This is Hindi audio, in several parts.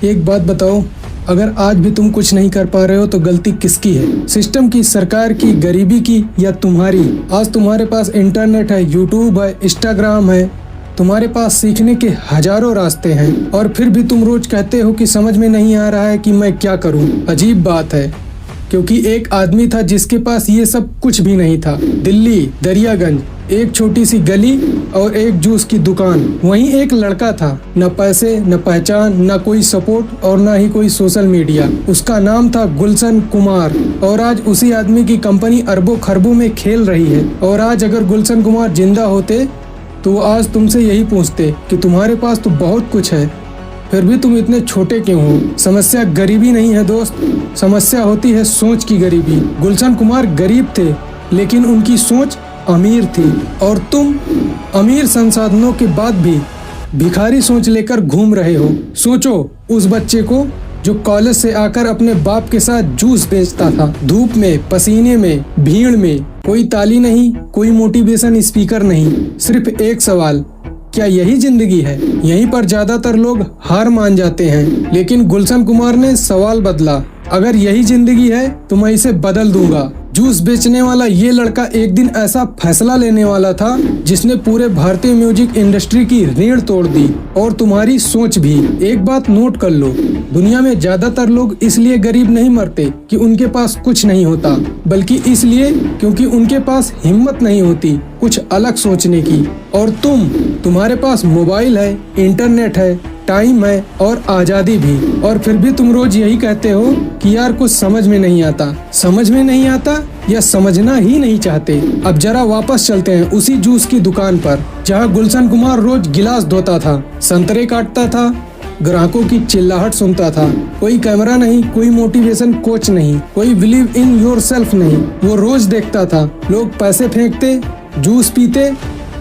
एक बात बताओ, अगर आज भी तुम कुछ नहीं कर पा रहे हो तो गलती किसकी है? सिस्टम की, सरकार की, गरीबी की या तुम्हारी? आज तुम्हारे पास इंटरनेट है, यूट्यूब है, इंस्टाग्राम है, तुम्हारे पास सीखने के हजारों रास्ते हैं और फिर भी तुम रोज कहते हो कि समझ में नहीं आ रहा है कि मैं क्या करूं। अजीब बात है, क्योंकि एक आदमी था जिसके पास ये सब कुछ भी नहीं था। दिल्ली दरियागंज, एक छोटी सी गली और एक जूस की दुकान, वहीं एक लड़का था। न पैसे, न पहचान, न कोई सपोर्ट और न ही कोई सोशल मीडिया। उसका नाम था गुलशन कुमार और आज उसी आदमी की कंपनी अरबों खरबों में खेल रही है। और आज अगर गुलशन कुमार जिंदा होते तो वो आज तुमसे यही पूछते कि तुम्हारे पास तो बहुत कुछ है, फिर भी तुम इतने छोटे क्यों हो? समस्या गरीबी नहीं है दोस्त, समस्या होती है सोच की गरीबी। गुलशन कुमार गरीब थे लेकिन उनकी सोच अमीर थी और तुम अमीर संसाधनों के बाद भी भिखारी सोच लेकर घूम रहे हो। सोचो उस बच्चे को जो कॉलेज से आकर अपने बाप के साथ जूस बेचता था, धूप में, पसीने में, भीड़ में। कोई ताली नहीं, कोई मोटिवेशन स्पीकर नहीं, सिर्फ एक सवाल, क्या यही जिंदगी है? यहीं पर ज्यादातर लोग हार मान जाते हैं, लेकिन गुलशन कुमार ने सवाल बदला। अगर यही जिंदगी है तो मैं इसे बदल दूंगा। जूस बेचने वाला ये लड़का एक दिन ऐसा फैसला लेने वाला था जिसने पूरे भारतीय म्यूजिक इंडस्ट्री की रीढ़ तोड़ दी और तुम्हारी सोच भी। एक बात नोट कर लो, दुनिया में ज्यादातर लोग इसलिए गरीब नहीं मरते कि उनके पास कुछ नहीं होता, बल्कि इसलिए क्योंकि उनके पास हिम्मत नहीं होती कुछ अलग सोचने की। और तुम्हारे पास मोबाइल है, इंटरनेट है, टाइम है और आजादी भी, और फिर भी तुम रोज यही कहते हो कि यार कुछ समझ में नहीं आता। समझ में नहीं आता या समझना ही नहीं चाहते? अब जरा वापस चलते हैं उसी जूस की दुकान पर जहां गुलशन कुमार रोज गिलास धोता था, संतरे काटता था, ग्राहकों की चिल्लाहट सुनता था। कोई कैमरा नहीं, कोई मोटिवेशन कोच नहीं, कोई बिलीव इन योरसेल्फ नहीं। वो रोज देखता था लोग पैसे फेंकते, जूस पीते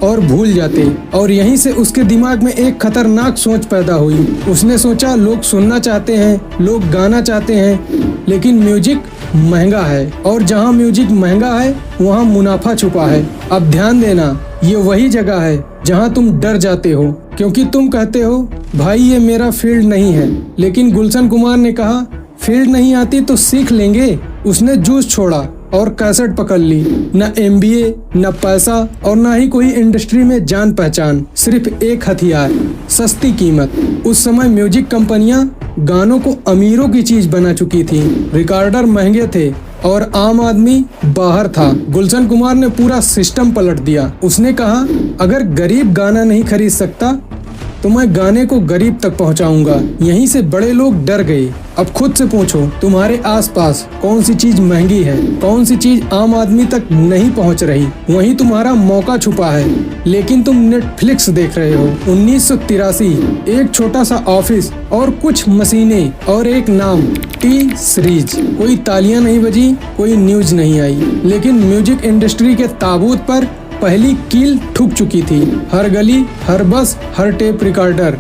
और भूल जाते, और यहीं से उसके दिमाग में एक खतरनाक सोच पैदा हुई। उसने सोचा लोग सुनना चाहते हैं, लोग गाना चाहते हैं, लेकिन म्यूजिक महंगा है और जहां म्यूजिक महंगा है वहां मुनाफा छुपा है। अब ध्यान देना, ये वही जगह है जहां तुम डर जाते हो, क्योंकि तुम कहते हो भाई ये मेरा फील्ड नहीं है। लेकिन गुलशन कुमार ने कहा फील्ड नहीं आती तो सीख लेंगे। उसने जूस छोड़ा और कैसेट पकड़ ली। न MBA, न पैसा और न ही कोई इंडस्ट्री में जान पहचान, सिर्फ एक हथियार, सस्ती कीमत। उस समय म्यूजिक कंपनियां गानों को अमीरों की चीज बना चुकी थी, रिकॉर्डर महंगे थे और आम आदमी बाहर था। गुलशन कुमार ने पूरा सिस्टम पलट दिया। उसने कहा अगर गरीब गाना नहीं खरीद सकता तो मैं गाने को गरीब तक पहुंचाऊंगा। यहीं से बड़े लोग डर गए। अब खुद से पूछो तुम्हारे आसपास कौन सी चीज महंगी है, कौन सी चीज आम आदमी तक नहीं पहुंच रही। वहीं तुम्हारा मौका छुपा है, लेकिन तुम नेटफ्लिक्स देख रहे हो। 1983, एक छोटा सा ऑफिस और कुछ मशीनें और एक नाम, टी सीरीज। कोई तालियां नहीं बजी, कोई न्यूज नहीं आई, लेकिन म्यूजिक इंडस्ट्री के ताबूत पर पहली कील ठुक चुकी थी। हर गली, हर बस, हर टेप रिकॉर्डर,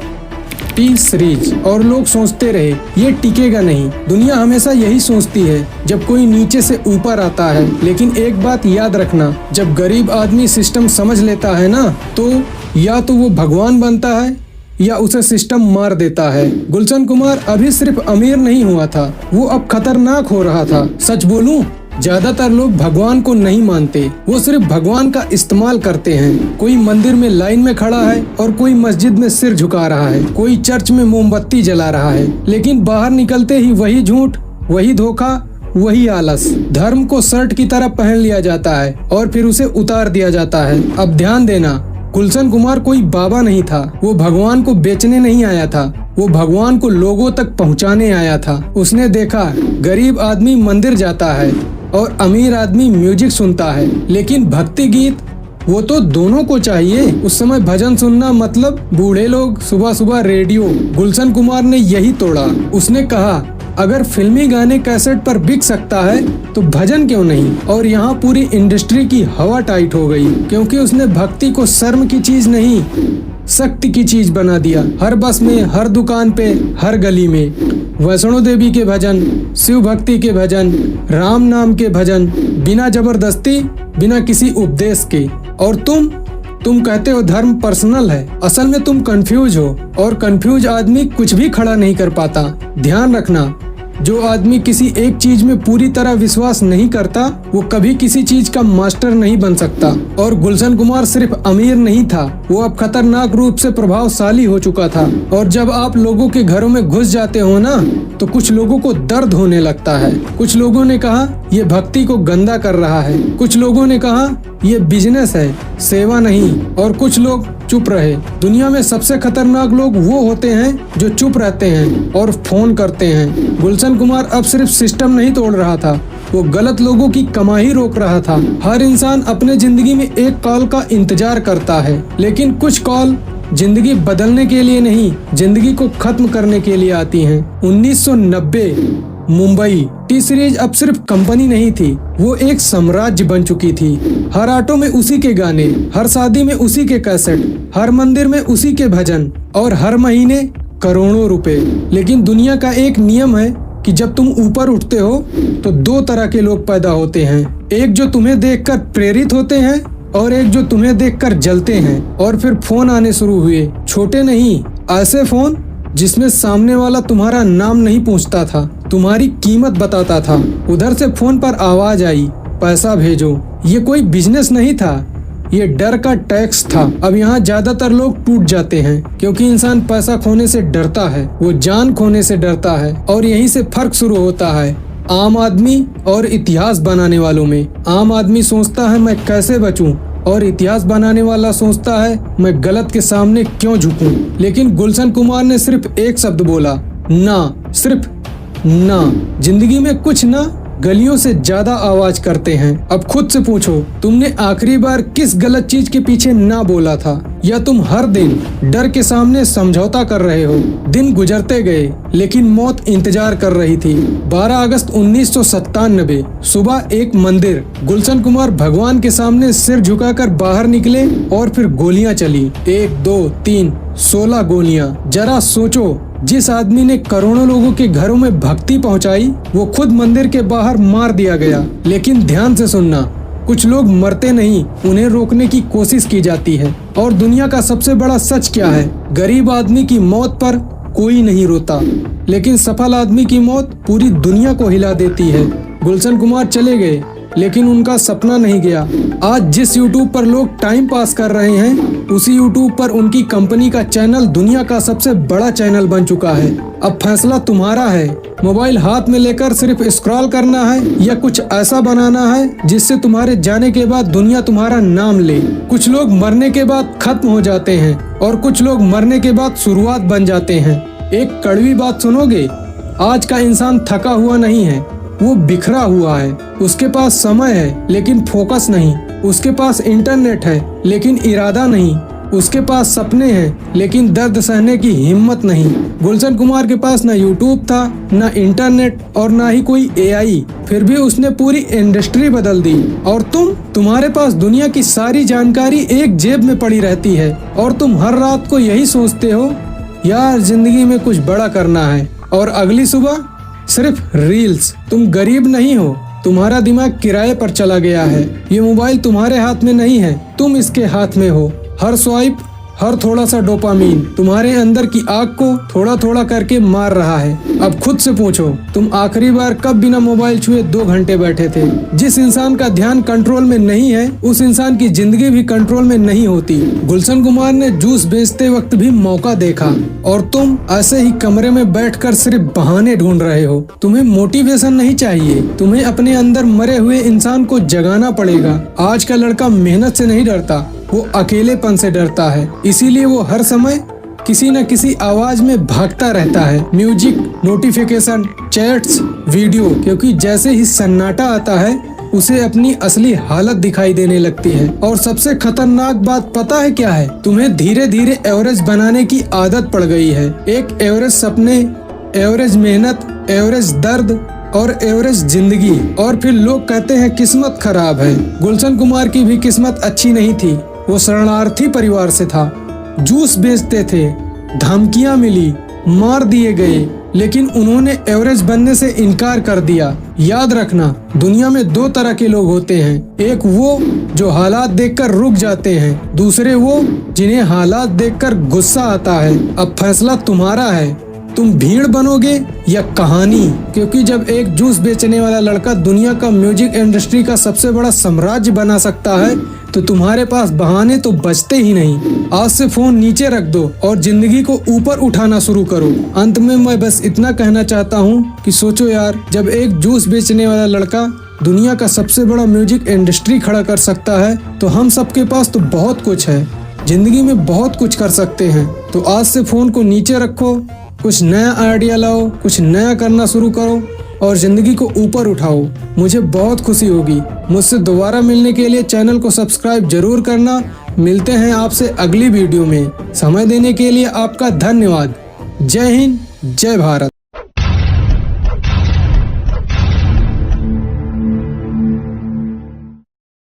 टी सीरीज। और लोग सोचते रहे ये टिकेगा नहीं। दुनिया हमेशा यही सोचती है जब कोई नीचे से ऊपर आता है। लेकिन एक बात याद रखना, जब गरीब आदमी सिस्टम समझ लेता है ना, तो या तो वो भगवान बनता है या उसे सिस्टम मार देता है। गुलशन कुमार अभी सिर्फ अमीर नहीं हुआ था, वो अब खतरनाक हो रहा था। सच बोलूं, ज्यादातर लोग भगवान को नहीं मानते, वो सिर्फ भगवान का इस्तेमाल करते हैं। कोई मंदिर में लाइन में खड़ा है और कोई मस्जिद में सिर झुका रहा है, कोई चर्च में मोमबत्ती जला रहा है, लेकिन बाहर निकलते ही वही झूठ, वही धोखा, वही आलस। धर्म को शर्ट की तरह पहन लिया जाता है और फिर उसे उतार दिया जाता है। अब ध्यान देना, गुलशन कुमार कोई बाबा नहीं था। वो भगवान को बेचने नहीं आया था, वो भगवान को लोगों तक पहुंचाने आया था। उसने देखा गरीब आदमी मंदिर जाता है और अमीर आदमी म्यूजिक सुनता है, लेकिन भक्ति गीत वो तो दोनों को चाहिए। उस समय भजन सुनना मतलब बूढ़े लोग सुबह सुबह रेडियो। गुलशन कुमार ने यही तोड़ा। उसने कहा अगर फिल्मी गाने कैसेट पर बिक सकता है तो भजन क्यों नहीं। और यहाँ पूरी इंडस्ट्री की हवा टाइट हो गई, क्योंकि उसने भक्ति को शर्म की चीज नहीं, शक्ति की चीज बना दिया। हर बस में, हर दुकान पे, हर गली में वैष्णो देवी के भजन, शिव भक्ति के भजन, राम नाम के भजन, बिना जबरदस्ती, बिना किसी उपदेश के। और तुम तुम कहते हो धर्म पर्सनल है, असल में तुम कंफ्यूज हो, और कंफ्यूज आदमी कुछ भी खड़ा नहीं कर पाता। ध्यान रखना, जो आदमी किसी एक चीज में पूरी तरह विश्वास नहीं करता वो कभी किसी चीज का मास्टर नहीं बन सकता। और गुलशन कुमार सिर्फ अमीर नहीं था, वो अब खतरनाक रूप से प्रभावशाली हो चुका था। और जब आप लोगों के घरों में घुस जाते हो ना, तो कुछ लोगों को दर्द होने लगता है। कुछ लोगों ने कहा ये भक्ति को गंदा कर रहा है, कुछ लोगों ने कहा ये बिजनेस है, सेवा नहीं, और कुछ लोग चुप रहे। दुनिया में सबसे खतरनाक लोग वो होते हैं जो चुप रहते हैं और फोन करते हैं। गुलशन कुमार अब सिर्फ सिस्टम नहीं तोड़ रहा था, वो गलत लोगों की कमाई रोक रहा था। हर इंसान अपने जिंदगी में एक कॉल का इंतजार करता है, लेकिन कुछ कॉल जिंदगी बदलने के लिए नहीं, जिंदगी को खत्म करने के लिए आती हैं। 1990 मुंबई टी सीरीज अब सिर्फ कंपनी नहीं थी, वो एक साम्राज्य बन चुकी थी। हर ऑटो में उसी के गाने, हर शादी में उसी के कैसेट, हर मंदिर में उसी के भजन, और हर महीने करोड़ों रुपए। लेकिन दुनिया का एक नियम है कि जब तुम ऊपर उठते हो तो दो तरह के लोग पैदा होते हैं, एक जो तुम्हें देखकर प्रेरित होते हैं और एक जो तुम्हें देखकर जलते हैं। और फिर फोन आने शुरू हुए, छोटे नहीं, ऐसे फोन जिसमें सामने वाला तुम्हारा नाम नहीं पूछता था, तुम्हारी कीमत बताता था। उधर से फोन पर आवाज आई, पैसा भेजो। ये कोई बिजनेस नहीं था, ये डर का टैक्स था। अब यहाँ ज्यादातर लोग टूट जाते हैं क्योंकि इंसान पैसा खोने से डरता है, वो जान खोने से डरता है। और यहीं से फर्क शुरू होता है आम आदमी और इतिहास बनाने वालों में। आम आदमी सोचता है मैं कैसे बचूं, और इतिहास बनाने वाला सोचता है मैं गलत के सामने क्यों झुकूं। लेकिन गुलशन कुमार ने सिर्फ एक शब्द बोला, ना, सिर्फ ना। जिंदगी में कुछ ना गलियों से ज्यादा आवाज करते हैं। अब खुद से पूछो, तुमने आखिरी बार किस गलत चीज के पीछे ना बोला था? या तुम हर दिन डर के सामने समझौता कर रहे हो? दिन गुजरते गए लेकिन मौत इंतजार कर रही थी। 12 अगस्त 1997 सुबह एक मंदिर। गुलशन कुमार भगवान के सामने सिर झुकाकर बाहर निकले और फिर गोलियां चली, 1 2 3 16 गोलियां। जरा सोचो, जिस आदमी ने करोड़ों लोगों के घरों में भक्ति पहुंचाई, वो खुद मंदिर के बाहर मार दिया गया। लेकिन ध्यान से सुनना, कुछ लोग मरते नहीं, उन्हें रोकने की कोशिश की जाती है। और दुनिया का सबसे बड़ा सच क्या है? गरीब आदमी की मौत पर कोई नहीं रोता, लेकिन सफल आदमी की मौत पूरी दुनिया को हिला देती है। गुलशन कुमार चले गए, लेकिन उनका सपना नहीं गया। आज जिस YouTube पर लोग टाइम पास कर रहे हैं, उसी YouTube पर उनकी कंपनी का चैनल दुनिया का सबसे बड़ा चैनल बन चुका है। अब फैसला तुम्हारा है, मोबाइल हाथ में लेकर सिर्फ स्क्रॉल करना है या कुछ ऐसा बनाना है जिससे तुम्हारे जाने के बाद दुनिया तुम्हारा नाम ले। कुछ लोग मरने के बाद खत्म हो जाते हैं और कुछ लोग मरने के बाद शुरुआत बन जाते हैं। एक कड़वी बात सुनोगे, आज का इंसान थका हुआ नहीं है, वो बिखरा हुआ है। उसके पास समय है लेकिन फोकस नहीं, उसके पास इंटरनेट है लेकिन इरादा नहीं, उसके पास सपने हैं लेकिन दर्द सहने की हिम्मत नहीं। गुलशन कुमार के पास ना यूट्यूब था, ना इंटरनेट और ना ही कोई AI, फिर भी उसने पूरी इंडस्ट्री बदल दी। और तुम्हारे पास दुनिया की सारी जानकारी एक जेब में पड़ी रहती है और तुम हर रात को यही सोचते हो, यार जिंदगी में कुछ बड़ा करना है। और अगली सुबह सिर्फ रील्स। तुम गरीब नहीं हो, तुम्हारा दिमाग किराए पर चला गया है। ये मोबाइल तुम्हारे हाथ में नहीं है, तुम इसके हाथ में हो। हर स्वाइप, हर थोड़ा सा डोपामीन तुम्हारे अंदर की आग को थोड़ा थोड़ा करके मार रहा है। अब खुद से पूछो, तुम आखिरी बार कब बिना मोबाइल छुए 2 घंटे बैठे थे? जिस इंसान का ध्यान कंट्रोल में नहीं है, उस इंसान की जिंदगी भी कंट्रोल में नहीं होती। गुलशन कुमार ने जूस बेचते वक्त भी मौका देखा, और तुम ऐसे ही कमरे में बैठकर सिर्फ बहाने ढूंढ रहे हो। तुम्हें मोटिवेशन नहीं चाहिए, तुम्हें अपने अंदर मरे हुए इंसान को जगाना पड़ेगा। आज का लड़का मेहनत से नहीं डरता, वो अकेलेपन से डरता है। इसीलिए वो हर समय किसी न किसी आवाज में भागता रहता है। म्यूजिक, नोटिफिकेशन, चैट्स, वीडियो, क्योंकि जैसे ही सन्नाटा आता है उसे अपनी असली हालत दिखाई देने लगती है। और सबसे खतरनाक बात पता है क्या है? तुम्हें धीरे धीरे एवरेज बनाने की आदत पड़ गई है। एक एवरेज सपने, एवरेज मेहनत, एवरेज दर्द और एवरेज जिंदगी। और फिर लोग कहते हैं किस्मत खराब है। गुलशन कुमार की भी किस्मत अच्छी नहीं थी। वो शरणार्थी परिवार से था, जूस बेचते थे, धमकियां मिली, मार दिए गए, लेकिन उन्होंने एवरेज बनने से इनकार कर दिया। याद रखना, दुनिया में दो तरह के लोग होते हैं, एक वो जो हालात देखकर रुक जाते हैं, दूसरे वो जिन्हें हालात देखकर गुस्सा आता है। अब फैसला तुम्हारा है, तुम भीड़ बनोगे या कहानी। क्योंकि जब एक जूस बेचने वाला लड़का दुनिया का म्यूजिक इंडस्ट्री का सबसे बड़ा साम्राज्य बना सकता है तो तुम्हारे पास बहाने तो बचते ही नहीं। आज से फोन नीचे रख दो और जिंदगी को ऊपर उठाना शुरू करो। अंत में मैं बस इतना कहना चाहता हूँ कि सोचो यार, जब एक जूस बेचने वाला लड़का दुनिया का सबसे बड़ा म्यूजिक इंडस्ट्री खड़ा कर सकता है तो हम सबके पास तो बहुत कुछ है, जिंदगी में बहुत कुछ कर सकते हैं। तो आज से फोन को नीचे रखो, कुछ नया आइडिया लाओ, कुछ नया करना शुरू करो और जिंदगी को ऊपर उठाओ। मुझे बहुत खुशी होगी। मुझसे दोबारा मिलने के लिए चैनल को सब्सक्राइब जरूर करना। मिलते हैं आपसे अगली वीडियो में। समय देने के लिए आपका धन्यवाद। जय हिंद, जय भारत।